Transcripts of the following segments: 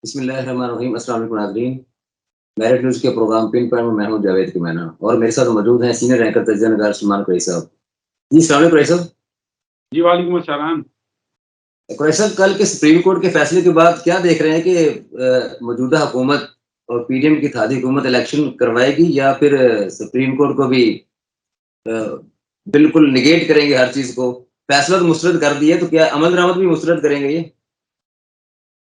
بسم اللہ الرحمن الرحیم۔ السلام علیکم ناظرین، میرٹ نیوز کے پروگرام پن پوائنٹ میں ہوں جاوید کمینا اور میرے ساتھ موجود ہیں سینئر رینکر تجزیہ نگار سلمان قریشی صاحب۔ جی السلام علیکم قریشی صاحب۔ جی وعلیکم السلام۔ قریشی صاحب، کل کے سپریم کورٹ کے فیصلے کے بعد کیا دیکھ رہے ہیں کہ موجودہ حکومت اور پی ڈی ایم کی اتحادی حکومت الیکشن کروائے گی یا پھر سپریم کورٹ کو بھی بالکل نگیٹ کریں گے ہر چیز کو؟ فیصلہ تو مسترد کر دیا، تو کیا عمل درآمد بھی مسترد کریں گے یہ؟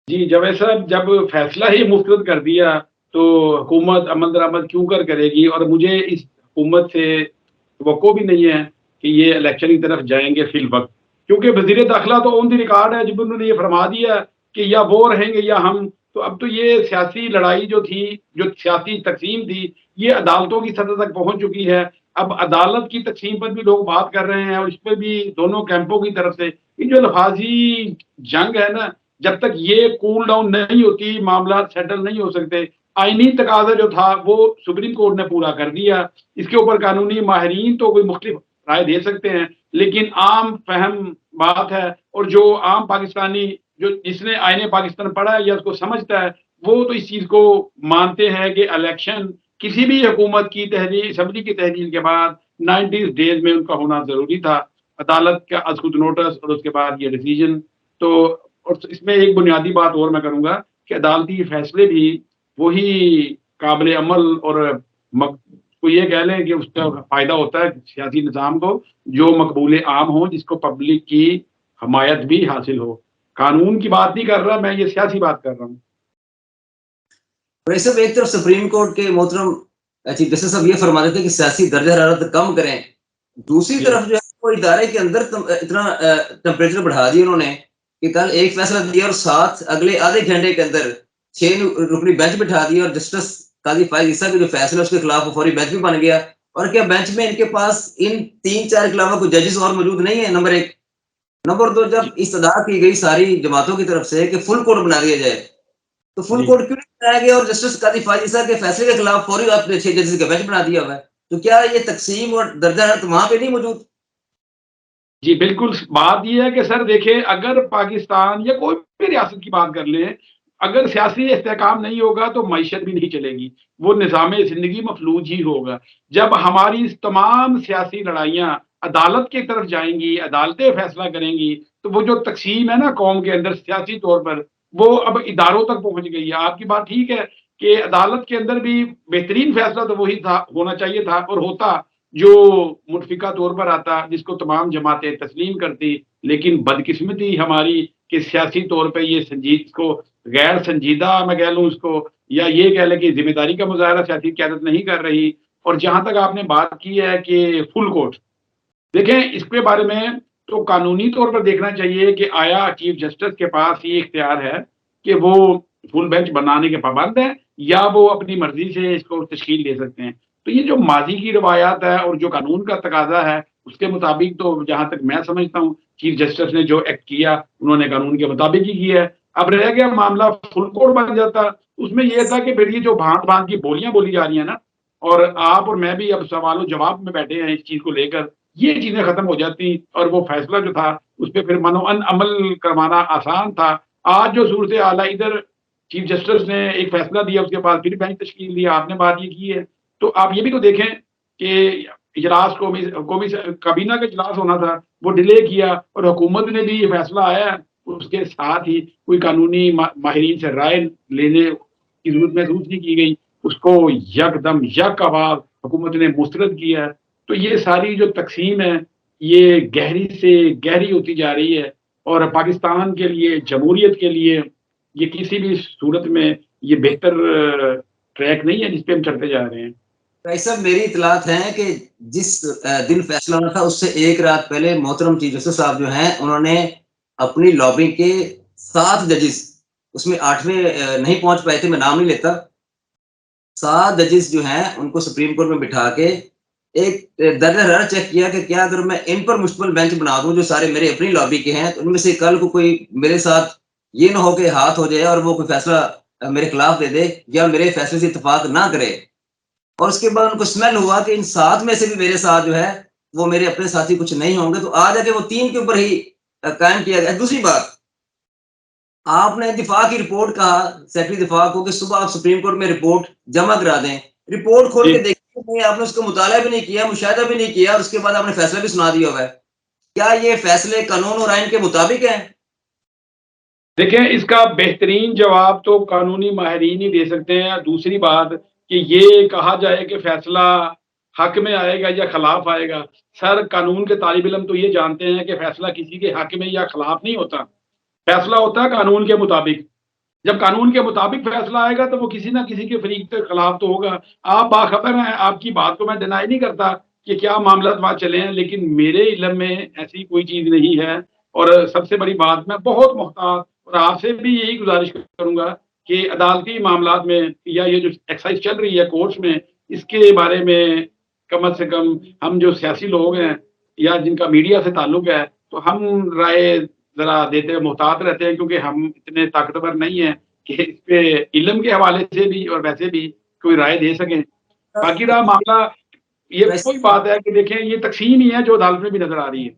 جی جاوید صاحب، جب فیصلہ ہی مسترد کر دیا تو حکومت عمل درآمد کیوں کرے گی؟ اور مجھے اس حکومت سے توقع بھی نہیں ہے کہ یہ الیکشن کی طرف جائیں گے فی الوقت، کیونکہ وزیر داخلہ تو آن دی ریکارڈ ہے جب انہوں نے یہ فرما دیا کہ یا وہ رہیں گے یا ہم۔ تو اب تو یہ سیاسی لڑائی جو تھی، جو سیاسی تقسیم تھی، یہ عدالتوں کی سطح تک پہنچ چکی ہے۔ اب عدالت کی تقسیم پر بھی لوگ بات کر رہے ہیں اور اس پہ بھی دونوں کیمپوں کی طرف سے یہ جو لفاظی جنگ ہے نا، جب تک یہ کول ڈاؤن نہیں ہوتی معاملات سیٹل نہیں ہو سکتے۔ آئینی تقاضا جو تھا وہ سپریم کورٹ نے پورا کر دیا، اس کے اوپر قانونی ماہرین تو کوئی مختلف رائے دے سکتے ہیں، لیکن عام فہم بات ہے اور جو عام پاکستانی جو جس نے آئین پاکستان پڑھا ہے یا اس کو سمجھتا ہے، وہ تو اس چیز کو مانتے ہیں کہ الیکشن کسی بھی حکومت کی تحلیل، اسمبلی کی تحلیل کے بعد 90 ڈیز میں ان کا ہونا ضروری تھا۔ عدالت کا از خود نوٹس اور اس کے بعد یہ ڈیسیجن تو، اور اس میں ایک بنیادی بات اور میں کروں گا کہ عدالتی فیصلے بھی وہی قابل عمل اور کو یہ کہہ لیں کہ اس کا فائدہ ہوتا ہے سیاسی نظام کو جو مقبول عام ہو، جس کو پبلک کی حمایت بھی حاصل ہو۔ قانون کی بات نہیں کر رہا میں، یہ سیاسی بات کر رہا ہوں۔ صاحب، ایک طرف سپریم کورٹ کے محترم چیف جسٹس صاحب یہ فرما دیتے ہیں کہ سیاسی درجہ حرارت کم کریں، دوسری طرف جو ہے وہ ادارے کے اندر اتنا ٹمپریچر بڑھا دیا انہوں نے کہ کل ایک فیصلہ دیا اور ساتھ اگلے آدھے گھنٹے کے اندر 6 رکنی بینچ بٹھا دیا، اور جسٹس قاضی فائز عیسیٰ کا جو فیصلہ اس کے خلاف فوری بینچ بھی بن گیا۔ اور کیا بینچ میں ان کے پاس ان 3-4 کے علاوہ کوئی ججز اور موجود نہیں ہے؟ نمبر 1۔ نمبر 2، جب استدعا کی گئی ساری جماعتوں کی طرف سے کہ فل کورٹ بنا دیا جائے، تو فل کورٹ کیوں نہیں بنایا گیا اور جسٹس قاضی فائز عیسیٰ کے فیصلے کے خلاف فوری آپ نے 6 ججز کا بینچ بنا دیا ہوا ہے؟ تو کیا یہ تقسیم اور درجہ حرارت وہاں پہ نہیں موجود؟ جی بالکل، بات یہ ہے کہ سر دیکھیں، اگر پاکستان یا کوئی بھی ریاست کی بات کر لیں، اگر سیاسی استحکام نہیں ہوگا تو معیشت بھی نہیں چلے گی، وہ نظام زندگی مفلوج ہی ہوگا۔ جب ہماری تمام سیاسی لڑائیاں عدالت کی طرف جائیں گی، عدالتیں فیصلہ کریں گی، تو وہ جو تقسیم ہے نا قوم کے اندر سیاسی طور پر، وہ اب اداروں تک پہنچ گئی ہے۔ آپ کی بات ٹھیک ہے کہ عدالت کے اندر بھی بہترین فیصلہ تو وہی تھا، ہونا چاہیے تھا اور ہوتا، جو متفقہ طور پر آتا، جس کو تمام جماعتیں تسلیم کرتی، لیکن بدقسمتی ہماری کہ سیاسی طور پہ یہ اس کو غیر سنجیدہ میں کہہ لوں اس کو، یا یہ کہہ لیں کہ ذمہ داری کا مظاہرہ سیاسی قیادت نہیں کر رہی۔ اور جہاں تک آپ نے بات کی ہے کہ فل کورٹ، دیکھیں اس کے بارے میں تو قانونی طور پر دیکھنا چاہیے کہ آیا چیف جسٹس کے پاس یہ اختیار ہے کہ وہ فل بینچ بنانے کے پابند ہیں یا وہ اپنی مرضی سے اس کو تشکیل دے سکتے ہیں؟ تو یہ جو ماضی کی روایات ہے اور جو قانون کا تقاضا ہے اس کے مطابق تو جہاں تک میں سمجھتا ہوں چیف جسٹس نے جو ایکٹ کیا انہوں نے قانون کے مطابق ہی کیا ہے۔ اب رہ گیا معاملہ فل کورٹ بن جاتا، اس میں یہ تھا کہ پھر یہ جو بھانت بھانت کی بولیاں بولی جا رہی ہیں نا، اور آپ اور میں بھی اب سوال و جواب میں بیٹھے ہیں اس چیز کو لے کر، یہ چیزیں ختم ہو جاتی اور وہ فیصلہ جو تھا اس پہ پھر منوعن عمل کروانا آسان تھا۔ آج جو صورت حال ہے، ادھر چیف جسٹس نے ایک فیصلہ دیا، اس کے بعد پھر بینچ تشکیل دیا، آپ نے بات یہ کی ہے، تو آپ یہ بھی تو دیکھیں کہ اجلاس قومی کابینہ کا اجلاس ہونا تھا، وہ ڈیلے کیا اور حکومت نے بھی یہ فیصلہ آیا ہے، اس کے ساتھ ہی کوئی قانونی ماہرین سے رائے لینے کی ضرورت محسوس نہیں کی گئی، اس کو یکدم یک آواز حکومت نے مسترد کیا ہے۔ تو یہ ساری جو تقسیم ہے یہ گہری سے گہری ہوتی جا رہی ہے، اور پاکستان کے لیے، جمہوریت کے لیے یہ کسی بھی صورت میں یہ بہتر ٹریک نہیں ہے جس پہ ہم چلتے جا رہے ہیں۔ صاحب، میری اطلاعات ہیں کہ جس دن فیصلہ ہونا تھا اس سے ایک رات پہلے محترم چیف جسٹس صاحب جو ہیں انہوں نے اپنی لابی کے 7 ججز، اس میں 8ویں نہیں پہنچ پائے تھے، میں نام نہیں لیتا، 7 ججز جو ہیں ان کو سپریم کورٹ میں بٹھا کے ایک درجہ حرارت چیک کیا کہ کیا اگر میں ان پر مشتمل بینچ بنا دوں جو سارے میرے اپنی لابی کے ہیں، تو ان میں سے کل کو کوئی میرے ساتھ یہ نہ ہو کہ ہاتھ ہو جائے اور وہ کوئی فیصلہ میرے خلاف دے دے یا میرے فیصلے سے اتفاق نہ کرے۔ اور اس کے بعد ان کو سمیل ہوا کہ ان 7 میں سے بھی میرے ساتھ جو ہے وہ میرے اپنے ساتھی کچھ نہیں ہوں گے، تو آ جا کے وہ 3 کے اوپر ہی قائم کیا گیا۔ دوسری بات، آپ نے دفاع کی رپورٹ کہا سیکرٹری دفاع کو کہ صبح آپ سپریم کورٹ میں رپورٹ جمع کرا دیں. رپورٹ کھول کے دیکھیں آپ نے اس کا مطالعہ بھی نہیں کیا, مشاہدہ بھی نہیں کیا, اور اس کے بعد آپ نے فیصلہ بھی سنا دیا ہوا ہے. کیا یہ فیصلے قانون اور آئین کے مطابق ہیں؟ دیکھیں اس کا بہترین جواب تو قانونی ماہرین ہی دے سکتے ہیں. دوسری بات کہ یہ کہا جائے کہ فیصلہ حق میں آئے گا یا خلاف آئے گا, سر قانون کے طالب علم تو یہ جانتے ہیں کہ فیصلہ کسی کے حق میں یا خلاف نہیں ہوتا, فیصلہ ہوتا ہے قانون کے مطابق. جب قانون کے مطابق فیصلہ آئے گا تو وہ کسی نہ کسی کے فریق کے خلاف تو ہوگا. آپ باخبر ہیں, آپ کی بات کو میں ڈینائی نہیں کرتا کہ کیا معاملات وہاں چلے ہیں, لیکن میرے علم میں ایسی کوئی چیز نہیں ہے. اور سب سے بڑی بات, میں بہت محتاط, اور آپ سے بھی یہی گزارش کروں گا کہ عدالتی معاملات میں یا یہ جو ایکسرسائز چل رہی ہے کورٹس میں, اس کے بارے میں کم از کم ہم جو سیاسی لوگ ہیں یا جن کا میڈیا سے تعلق ہے, تو ہم رائے ذرا دیتے ہوئے محتاط رہتے ہیں, کیونکہ ہم اتنے طاقتور نہیں ہیں کہ اس پہ علم کے حوالے سے بھی اور ویسے بھی کوئی رائے دے سکیں. باقی رہا معاملہ, یہ کوئی بات ہے کہ دیکھیں یہ تقسیم ہی ہے جو عدالت میں بھی نظر آ رہی ہے.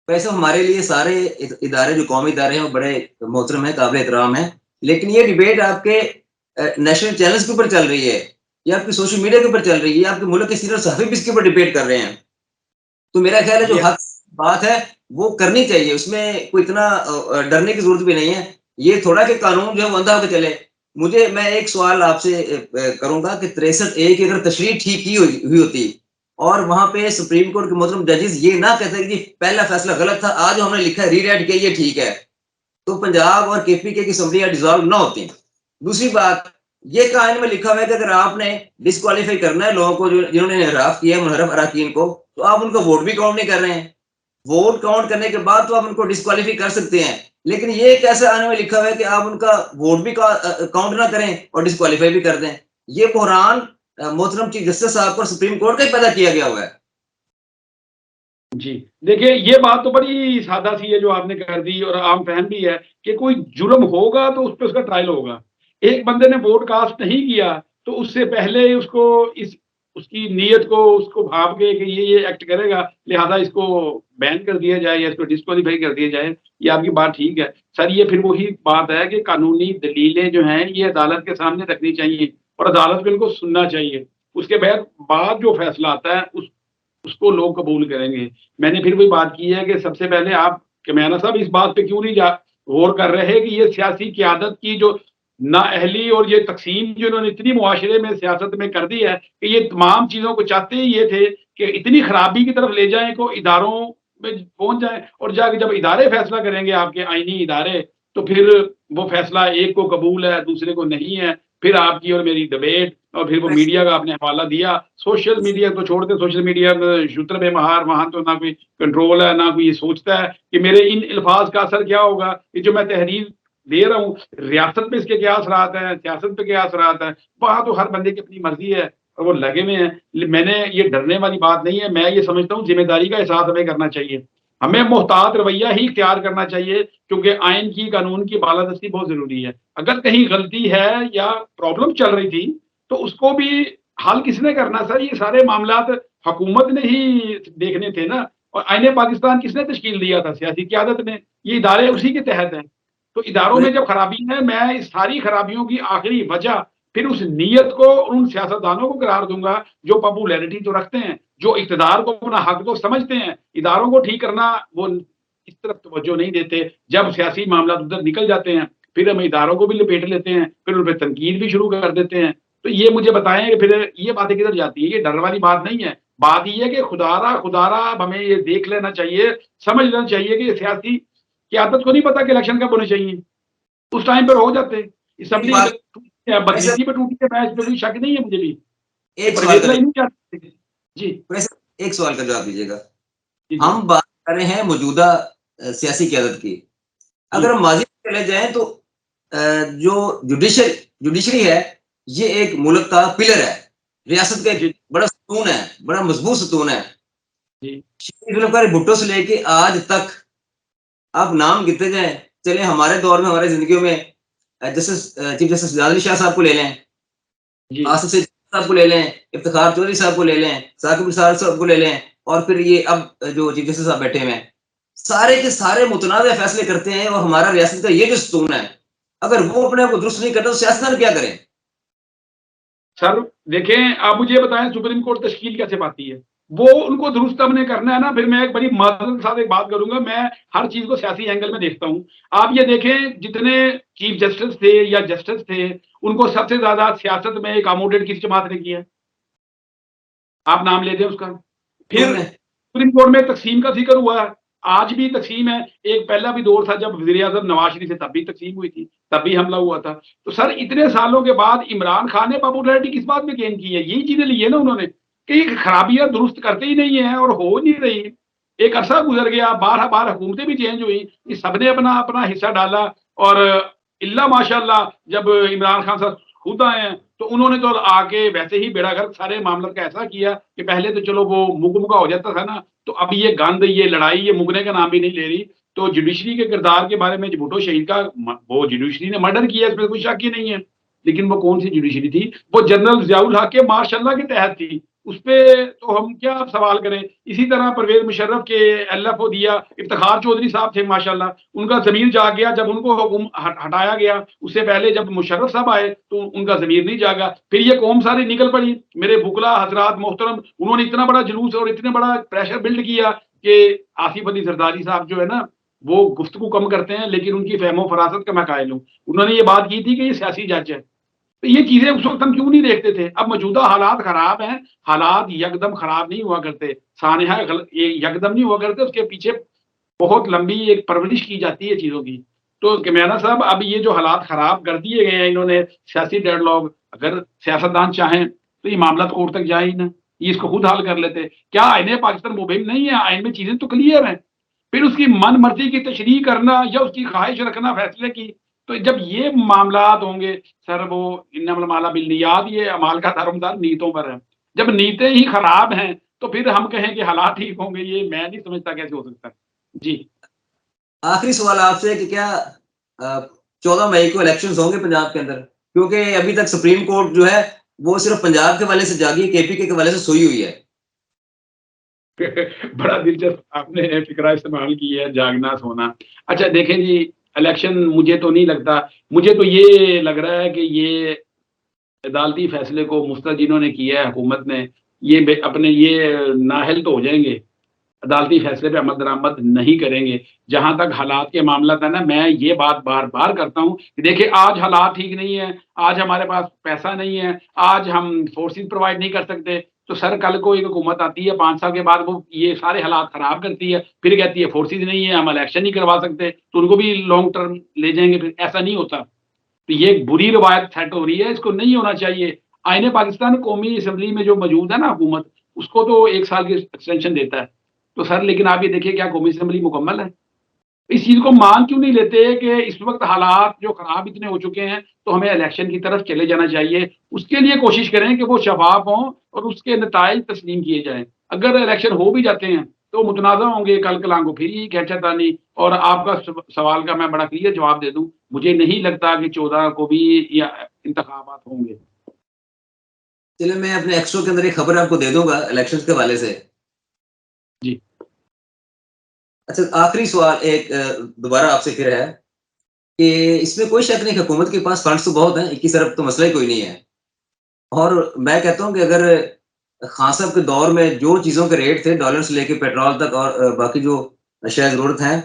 ویسے ہمارے لیے سارے ادارے جو قومی ادارے ہیں وہ بڑے محترم ہیں, قابل احترام ہیں, لیکن یہ ڈیبیٹ آپ کے نیشنل چینلز کے اوپر چل رہی ہے یا آپ کی سوشل میڈیا کے اوپر چل رہی ہے, آپ کے ملک کے سینئر صحافی بھی اس کے اوپر ڈیبیٹ کر رہے ہیں. تو میرا خیال ہے جو حق بات ہے وہ کرنی چاہیے, اس میں کوئی اتنا ڈرنے کی ضرورت بھی نہیں ہے. یہ تھوڑا کہ قانون جو ہے وہ اندھا ہو کے چلے. میں ایک سوال آپ سے کروں گا کہ 63A کی اگر تشریح ٹھیک کی ہوئی ہوتی اور وہاں پہ سپریم کورٹ کے محترم ججز یہ نہ کہتے کہ پہلا فیصلہ غلط تھا, آج ہم نے لکھا ہے ری رائٹ کیا یہ ٹھیک ہے, تو پنجاب اور KPK کی اسمبلیاں ڈیزالو نہ ہوتی. دوسری بات, یہ قائن میں لکھا ہوا ہے کہ اگر آپ نے ڈسکوالیفائی کرنا ہے لوگوں کو جنہوں نے انحراف کیا ہے منحرف اراکین کو, تو آپ ان کا ووٹ بھی کاؤنٹ نہیں کر رہے ہیں. ووٹ کاؤنٹ کرنے کے بعد تو آپ ان کو ڈسکوالیفائی کر سکتے ہیں, لیکن یہ کیسے آنے میں لکھا ہوا ہے کہ آپ ان کا ووٹ بھی کاؤنٹ نہ کریں اور ڈسکوالیفائی بھی کر دیں. یہ بحران محترم چیف جسٹس صاحب کو سپریم کورٹ کا ہی پیدا کیا گیا ہوا ہے. جی دیکھیں یہ بات تو بڑی سادہ سی ہے جو آپ نے کر دی, اور عام فہم بھی ہے کہ کوئی جرم ہوگا تو اس پہ اس کا ٹرائل ہوگا. ایک بندے نے ووٹ کاسٹ نہیں کیا تو اس سے پہلے اس کو اس کی نیت کو اس کو بھاپ کے کہ یہ ایکٹ کرے گا, لہذا اس کو بین کر دیا جائے یا اس کو ڈسکوالیفائی کر دیا جائے. یہ آپ کی بات ٹھیک ہے سر. یہ پھر وہی بات ہے کہ قانونی دلیلیں جو ہیں یہ عدالت کے سامنے رکھنی چاہیے اور عدالت کو ان کو سننا چاہیے. اس کے بعد جو فیصلہ آتا ہے اس کو لوگ قبول کریں گے. میں نے پھر وہی بات کی ہے کہ سب سے پہلے آپ کمیانہ صاحب اس بات پہ کیوں نہیں غور کر رہے کہ یہ سیاسی قیادت کی جو نااہلی اور یہ تقسیم جو انہوں نے اتنی معاشرے میں سیاست میں کر دی ہے کہ یہ تمام چیزوں کو چاہتے ہی یہ تھے کہ اتنی خرابی کی طرف لے جائیں کو اداروں میں پہنچ جائیں, اور جا کے جب ادارے فیصلہ کریں گے آپ کے آئینی ادارے, تو پھر وہ فیصلہ ایک کو قبول ہے دوسرے کو نہیں ہے. پھر آپ کی اور میری ڈبیٹ, اور پھر وہ میڈیا کا آپ نے حوالہ دیا. سوشل میڈیا تو چھوڑ دیں, سوشل میڈیا میں شتر بے مہار, وہاں تو نہ کوئی کنٹرول ہے نہ کوئی یہ سوچتا ہے کہ میرے ان الفاظ کا اثر کیا ہوگا. یہ جو میں تحریر دے رہا ہوں ریاست پہ اس کے کیا اثرات ہیں, سیاست پہ کیا اثرات ہیں, وہاں تو ہر بندے کی اپنی مرضی ہے اور وہ لگے ہوئے ہیں. میں نے یہ ڈرنے والی بات نہیں ہے, میں یہ سمجھتا ہوں ذمہ داری کا احساس ہمیں کرنا چاہیے, ہمیں محتاط رویہ ہی اختیار کرنا چاہیے, کیونکہ آئین کی قانون کی بالادستی بہت ضروری ہے. اگر کہیں غلطی ہے یا پرابلم چل رہی تھی تو اس کو بھی حل کس نے کرنا سر؟ یہ سارے معاملات حکومت نے ہی دیکھنے تھے نا. اور آئین پاکستان کس نے تشکیل دیا تھا؟ سیاسی قیادت نے. یہ ادارے اسی کے تحت ہیں. تو اداروں میں جب خرابی ہے, میں اس ساری خرابیوں کی آخری وجہ پھر اس نیت کو ان سیاستدانوں کو قرار دوں گا جو پاپولیرٹی تو رکھتے ہیں, جو اقتدار کو اپنا حق تو سمجھتے ہیں. اداروں کو ٹھیک کرنا وہ اس طرف توجہ نہیں دیتے. جب سیاسی معاملات ادھر نکل جاتے ہیں پھر ہم اداروں کو بھی لپیٹ لیتے ہیں, پھر ان پہ تنقید بھی شروع کر دیتے ہیں. تو یہ مجھے بتائیں کہ پھر یہ باتیں کدھر جاتی ہیں؟ یہ ڈر والی بات نہیں ہے. بات یہ ہے کہ خدا را ہمیں یہ دیکھ لینا چاہیے, سمجھ لینا چاہیے کہ سیاسی قیادت کو نہیں پتا کہ الیکشن کب ہونے چاہیے, اس ٹائم پر ہو جاتے. اسمبلی بدنیتی پہ ٹوٹی ہے, میں اس پہ کوئی شک نہیں ہے مجھے بھی. ایک سوال کا جواب دیجیے گا. ہم بات کر رہے ہیں موجودہ سیاسی قیادت کی. اگر ہم ماضی میں چلے جائیں تو جو جوڈیشری ہے یہ ایک ملک کا پلر ہے, ریاست کا ایک بڑا ستون ہے, بڑا مضبوط ستون ہے. بھٹو سے لے کے آج تک آپ نام گنتے جائیں, چلے ہمارے دور میں ہماری زندگیوں میں چیف جسٹس جعلی شاہ صاحب کو لے لیں, آصف سید صاحب کو لے لیں, افتخار چودھری صاحب کو لے لیں, ثاقب نثار صاحب کو لے لیں, اور پھر یہ اب جو چیف جسٹس صاحب بیٹھے ہوئے ہیں, سارے کے سارے متنازع فیصلے کرتے ہیں. اور ہمارا ریاست کا یہ جو ستون ہے اگر وہ اپنے آپ کو درست نہیں کرتا تو سیاستدان کیا کریں؟ سر دیکھیں آپ مجھے بتائیں سپریم کورٹ تشکیل کیسے پاتی ہے؟ وہ ان کو درست ہم نے کرنا ہے نا. پھر میں ایک بڑی معذرت کے ساتھ ایک بات کروں گا, میں ہر چیز کو سیاسی اینگل میں دیکھتا ہوں. آپ یہ دیکھیں جتنے چیف جسٹس تھے یا جسٹس تھے ان کو سب سے زیادہ سیاست میں اکاموڈیٹ کس جماعت نے کیا ہے؟ آپ نام لے دیں اس کا. انہوں پھر نے سپریم کورٹ میں تقسیم کا ذکر ہوا ہے, آج بھی تقسیم ہے. ایک پہلا بھی دور تھا جب وزیر اعظم نواز شریف سے تب بھی تقسیم ہوئی تھی, تب بھی حملہ ہوا تھا. تو سر اتنے سالوں کے بعد عمران خان نے پاپولرٹی کس بات میں گین کی ہے؟ یہی چیزیں لی ہے نا انہوں نے کہ یہ خرابیاں درست کرتے ہی نہیں ہیں اور ہو نہیں رہی. ایک عرصہ گزر گیا, بار حکومتیں بھی چینج ہوئی, یہ سب نے اپنا اپنا حصہ ڈالا. اور اللہ ماشاء اللہ جب عمران خان صاحب خود آئے ہیں تو انہوں نے تو آ کے ویسے ہی بیڑا گرک سارے معاملات کا ایسا کیا کہ پہلے تو چلو وہ مکہ ہو جاتا تھا نا, تو اب یہ گند, یہ لڑائی, یہ مکنے کا نام بھی نہیں لے رہی. تو جوڈیشری کے کردار کے بارے میں بھٹو شہید کا وہ جوڈیشری نے مرڈر کیا, اس میں کوئی شک ہی نہیں ہے. لیکن وہ کون سی جوڈیشری تھی؟ وہ جنرل ضیاء الحق کے ماشاء اللہ کے تحت تھی. اس پہ تو ہم کیا سوال کریں. اسی طرح پرویز مشرف کے ایل ایف او دیا, افتخار چودھری صاحب تھے ماشاءاللہ, ان کا ضمیر جاگ گیا جب ان کو ہٹایا گیا. اس سے پہلے جب مشرف صاحب آئے تو ان کا ضمیر نہیں جاگا. پھر یہ قوم ساری نکل پڑی. میرے بکلا حضرات محترم, انہوں نے اتنا بڑا جلوس اور اتنا بڑا پریشر بلڈ کیا کہ آصف علی زرداری صاحب جو ہے نا وہ گفتگو کم کرتے ہیں لیکن ان کی فہم و فراست کا میں قائل ہوں. انہوں نے یہ بات کی تھی کہ یہ سیاسی جج ہے. تو یہ چیزیں اس وقت ہم کیوں نہیں دیکھتے تھے؟ اب موجودہ حالات خراب ہیں. حالات یکدم خراب نہیں ہوا کرتے, سانحہ یکدم نہیں ہوا کرتے, اس کے پیچھے بہت لمبی ایک پرورش کی جاتی ہے چیزوں کی. تو کمیانہ صاحب اب یہ جو حالات خراب کر دیے گئے ہیں انہوں نے, سیاسی ڈیڈ لاک, اگر سیاستدان چاہیں تو یہ معاملات کورٹ تک جائے ہی نہ, یہ اس کو خود حل کر لیتے. کیا آئین پاکستان مبہم نہیں ہے؟ آئین میں چیزیں تو کلیئر ہیں. پھر اس کی من مرضی کی تشریح کرنا یا اس کی خواہش رکھنا فیصلے کی, تو جب یہ معاملات ہوں گے سر, وہ انما المعاملات بالنیات, یہ اعمال کا دار نیتوں پر ہے. جب نیتیں ہی خراب ہیں تو پھر ہم کہیں کہ حالات ٹھیک ہوں گے, یہ میں نہیں سمجھتا کیسے ہو سکتا. جی آخری سوال آپ سے کہ کیا 14 مئی کو الیکشنز ہوں گے پنجاب کے اندر؟ کیونکہ ابھی تک سپریم کورٹ جو ہے وہ صرف پنجاب کے حوالے سے جاگی ہے, کے پی کے حوالے سے سوئی ہوئی ہے. بڑا دلچسپ آپ نے فکرہ استعمال کی ہے, جاگنا سونا. اچھا دیکھیں جی, الیکشن مجھے تو نہیں لگتا, مجھے تو یہ لگ رہا ہے کہ یہ عدالتی فیصلے کو مسترد جنہوں نے کیا ہے حکومت نے, یہ اپنے یہ نااہل تو ہو جائیں گے, عدالتی فیصلے پہ عمل درآمد نہیں کریں گے. جہاں تک حالات کے معاملات ہیں نا, میں یہ بات بار بار کرتا ہوں کہ دیکھیں آج حالات ٹھیک نہیں ہیں, آج ہمارے پاس پیسہ نہیں ہے, آج ہم فورسز پرووائڈ نہیں کر سکتے. تو سر کل کو ایک حکومت آتی ہے 5 سال کے بعد, وہ یہ سارے حالات خراب کرتی ہے, پھر کہتی ہے فورسز نہیں ہے, ہم الیکشن نہیں کروا سکتے, تو ان کو بھی لانگ ٹرم لے جائیں گے. پھر ایسا نہیں ہوتا. تو یہ ایک بری روایت سیٹ ہو رہی ہے, اس کو نہیں ہونا چاہیے. آئین پاکستان قومی اسمبلی میں جو موجود ہے نا حکومت, اس کو تو 1 سال کی ایکسٹینشن دیتا ہے. تو سر لیکن آپ یہ دیکھیے کیا قومی اسمبلی مکمل ہے؟ اس چیز کو مان کیوں نہیں لیتے کہ اس وقت حالات جو خراب اتنے ہو چکے ہیں تو ہمیں الیکشن کی طرف چلے جانا چاہیے. اس کے لیے کوشش کریں کہ وہ شفاف ہوں اور اس کے نتائج تسلیم کیے جائیں. اگر الیکشن ہو بھی جاتے ہیں تو متنازع ہوں گے, کل کلام کو پھر یہ کھینچا تانی. اور آپ کا سوال کا میں بڑا کلیئر جواب دے دوں, مجھے نہیں لگتا کہ 14 کو بھی یا انتخابات ہوں گے. چلے میں اپنے ایکسٹرو کے اندر ایک خبر آپ کو دے دوں گا الیکشن کے حوالے سے. جی اچھا آخری سوال ایک دوبارہ آپ سے پھر ہے کہ اس میں کوئی شک نہیں کہ حکومت کے پاس فنڈس تو بہت ہیں, 21 ارب تو مسئلہ ہی کوئی نہیں ہے. اور میں کہتا ہوں کہ اگر خان صاحب کے دور میں جو چیزوں کے ریٹ تھے, ڈالر سے لے کے پیٹرول تک اور باقی جو اشیاء ضرورت ہیں,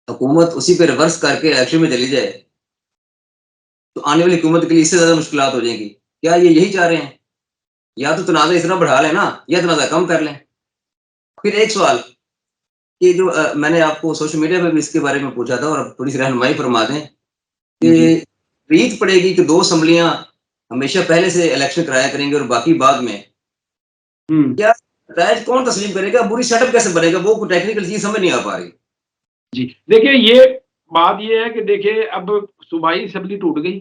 حکومت اسی پہ ریورس کر کے الیکشن میں چلی جائے تو آنے والی حکومت کے لیے اس سے زیادہ مشکلات ہو جائیں گی. کیا یہ یہی چاہ رہے ہیں؟ یا تو تنازع اتنا بڑھا لیں نا, یا تنازع کم کر لیں. پھر ایک سوال کہ جو میں نے آپ کو سوشل میڈیا پہ بھی اس کے بارے میں پوچھا تھا, اور تھوڑی سی رہنمائی فرما دیں کہ ریت پڑے گی کہ 2 اسمبلیاں ہمیشہ پہلے سے الیکشن کرایا کریں گے اور باقی بعد میں. کیا رائج کون تسلیم کرے گا؟ بری سیٹ اپ کیسے بنے گا؟ وہ ٹیکنیکل چیز سمجھ نہیں آ پا رہی. جی دیکھیں یہ بات یہ ہے کہ دیکھیں اب صوبائی اسمبلی ٹوٹ گئی,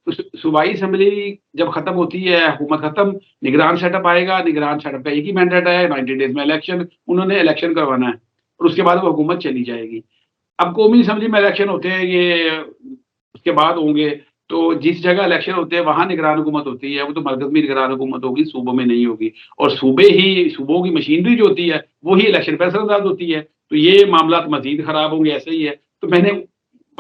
تو صوبائی اسمبلی جب ختم ہوتی ہے, حکومت ختم, نگران سیٹ اپ آئے گا. نگران سیٹ اپ کا ایک ہی مینڈیٹ ہے, 90 ڈیز میں الیکشن. انہوں نے الیکشن کروانا ہے اور اس کے بعد وہ حکومت چلی جائے گی. اب قومی اسمبلی میں الیکشن ہوتے ہیں, یہ اس کے بعد ہوں گے. تو جس جگہ الیکشن ہوتے ہیں وہاں نگران حکومت ہوتی ہے, وہ تو مرکز میں نگران حکومت ہوگی, صوبوں میں نہیں ہوگی. اور صوبوں کی مشینری جو ہوتی ہے وہی الیکشن پہ اثر انداز ہوتی ہے. تو یہ معاملات مزید خراب ہوں گے, ایسے ہی ہے. تو میں نے